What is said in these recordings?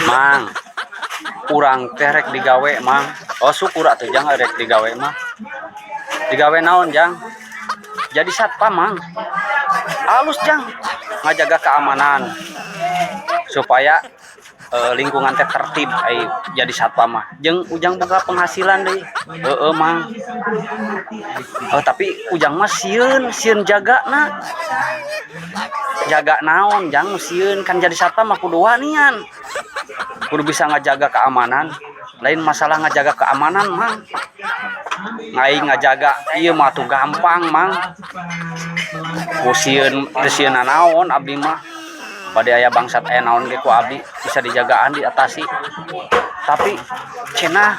Mang, urang teh rek digawe mang. Oh syukur atuh jang rek digawe mah. Digawe naon jang? Jadi satpam mang. Halus jang ngajaga keamanan supaya lingkungan teh tertib ai jadi satpam mah. Jeung ujang boga penghasilan deui. Mang. Tapi ujang mah sieun jagana. Jaga naon jang sieun kan jadi satpam mah kudu wanian. Kudu bisa ngajaga keamanan. Lain masalah ngajaga keamanan mang. Ngai ngajaga ieu mah tuh gampang mang. Sieun naon abdi mah. Bade aya bangsat aya naon ge ku abdi bisa dijagaan diatasi. Tapi cenah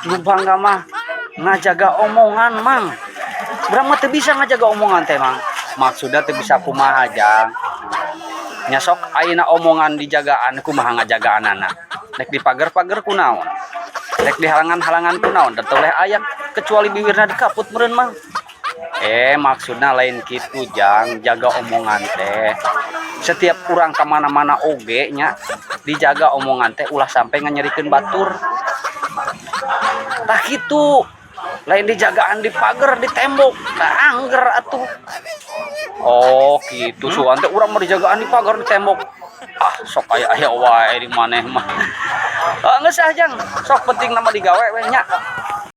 nu bangga mah ngajaga omongan mang. Urang mah teu bisa ngajaga omongan teh mang. Maksudna teu bisa kumaha jang. Nya sok ayeuna omongan dijagaan kumaha ngajagaanana. Rek di pager-pager kunaon. Rek di halangan-halangan kunaon. Da teu leh aya kecuali bibirna dikaput meureun mang. Maksudna lain kitu jang, jaga omongan teh. Setiap urang ka mana-mana oge nya dijaga omongan teh ulah sampai nganyerikeun batur. Tah kitu. Lain dijagaan di pager di tembok, tah angger atuh. Oh gitu suan teh urang mah dijagaan di pagar di tembok. Sok aya wae di maneh mah. Geus ah jang, sok penting nama digawe we nya.